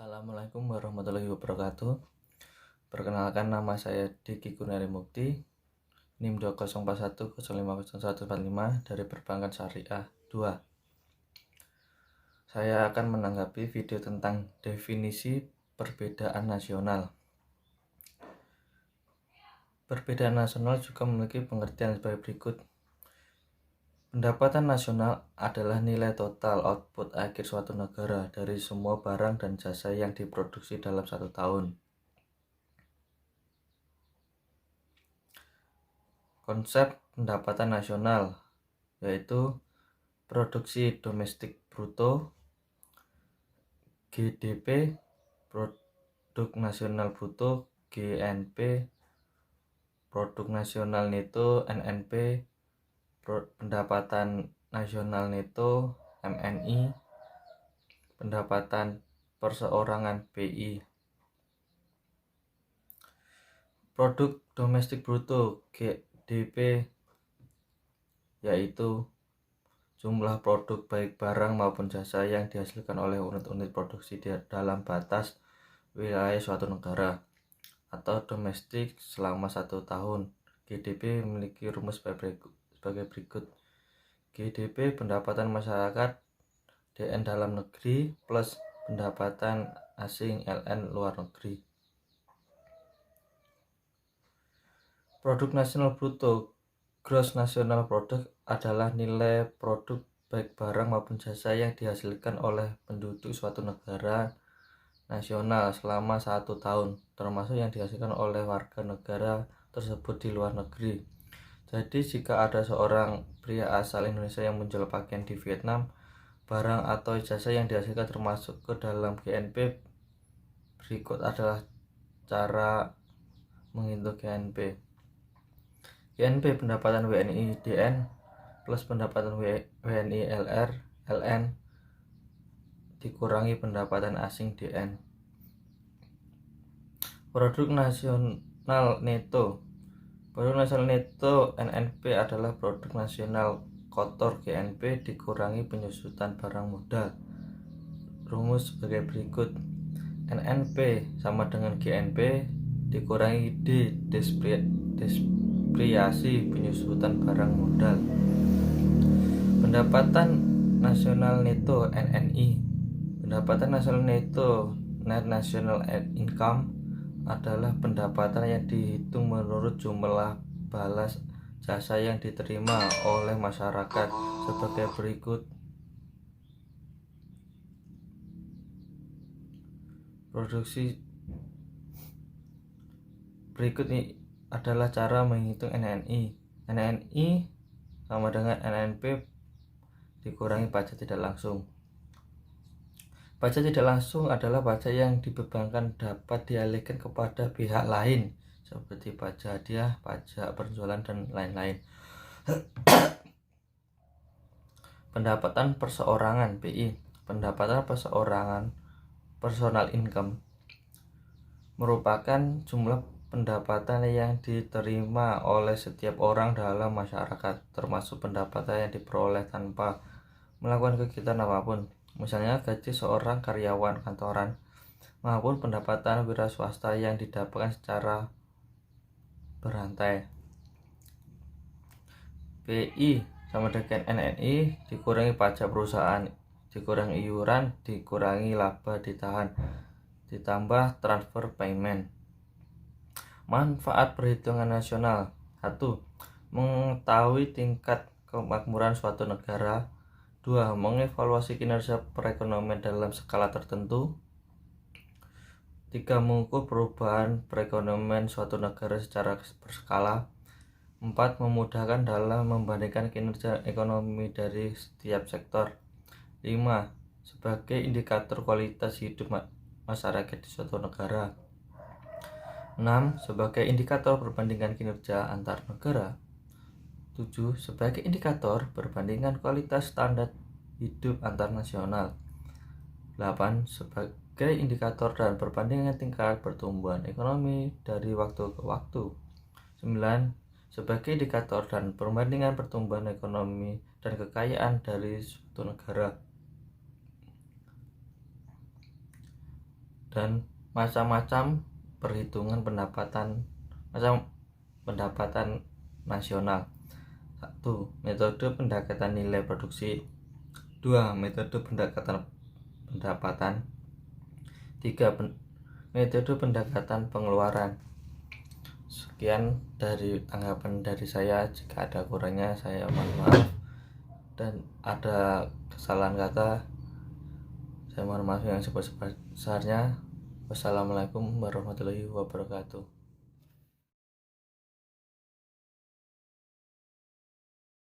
Assalamualaikum warahmatullahi wabarakatuh. Perkenalkan, nama saya Diki Gunari Mukti, NIM 20410500145 dari Perbankan Syariah 2. Saya akan menanggapi video tentang definisi perbedaan nasional. Perbedaan nasional juga memiliki pengertian sebagai berikut. Pendapatan nasional adalah nilai total output akhir suatu negara dari semua barang dan jasa yang diproduksi dalam satu tahun. Konsep pendapatan nasional yaitu produksi domestik bruto, GDP, produk nasional bruto, GNP, produk nasional neto, NNP, pendapatan nasional neto, MNI, pendapatan perseorangan, PI. Produk domestik bruto, GDP, yaitu jumlah produk baik barang maupun jasa yang dihasilkan oleh unit-unit produksi dalam batas wilayah suatu negara atau domestik selama 1 tahun. GDP memiliki rumus sebagai berikut. GDP pendapatan masyarakat DN dalam negeri plus pendapatan asing LN luar negeri. Produk nasional bruto, gross national product, adalah nilai produk baik barang maupun jasa yang dihasilkan oleh penduduk suatu negara nasional selama 1 tahun, termasuk yang dihasilkan oleh warga negara tersebut di luar negeri. Jadi jika ada seorang pria asal Indonesia yang menjual pakaian di Vietnam, barang atau jasa yang dihasilkan termasuk ke dalam GNP. Berikut adalah cara menghitung GNP. GNP pendapatan WNI DN plus pendapatan WNI LN dikurangi pendapatan asing DN. Produk nasional neto. Produk nasional neto NNP adalah produk nasional kotor GNP dikurangi penyusutan barang modal. Rumus sebagai berikut. NNP sama dengan GNP dikurangi D depresiasi penyusutan barang modal. Pendapatan nasional neto NNI. Pendapatan nasional neto net national income adalah pendapatan yang dihitung menurut jumlah balas jasa yang diterima oleh masyarakat sebagai berikut. Produksi berikut ini adalah cara menghitung NNI. NNI sama dengan NNP dikurangi pajak tidak langsung. Pajak tidak langsung adalah pajak yang dibebankan dapat dialihkan kepada pihak lain seperti pajak hadiah, pajak penjualan, dan lain-lain. Pendapatan perseorangan PI. Pendapatan perseorangan personal income merupakan jumlah pendapatan yang diterima oleh setiap orang dalam masyarakat, termasuk pendapatan yang diperoleh tanpa melakukan kegiatan apapun, misalnya gaji seorang karyawan kantoran maupun pendapatan wira swasta yang didapatkan secara berantai. PI sama dengan NNI dikurangi pajak perusahaan, dikurangi iuran, dikurangi laba ditahan, ditambah transfer payment. Manfaat perhitungan nasional. 1. Mengetahui tingkat kemakmuran suatu negara. 2. Mengevaluasi kinerja perekonomian dalam skala tertentu. 3. Mengukur perubahan perekonomian suatu negara secara berskala. 4. Memudahkan dalam membandingkan kinerja ekonomi dari setiap sektor. 5. Sebagai indikator kualitas hidup masyarakat di suatu negara. 6. Sebagai indikator perbandingan kinerja antar negara. 7. Sebagai indikator perbandingan kualitas standar hidup antar nasional. 8. Sebagai indikator dan perbandingan tingkat pertumbuhan ekonomi dari waktu ke waktu. 9. Sebagai indikator dan perbandingan pertumbuhan ekonomi dan kekayaan dari suatu negara. dan macam-macam perhitungan pendapatan nasional. 1. Metode pendekatan nilai produksi. 2. Metode pendekatan pendapatan. 3. Metode pendekatan pengeluaran. Sekian dari tanggapan dari saya. Jika ada kurangnya saya mohon maaf, dan ada kesalahan kata saya mohon maaf yang sebesar-besarnya. Wassalamualaikum warahmatullahi wabarakatuh.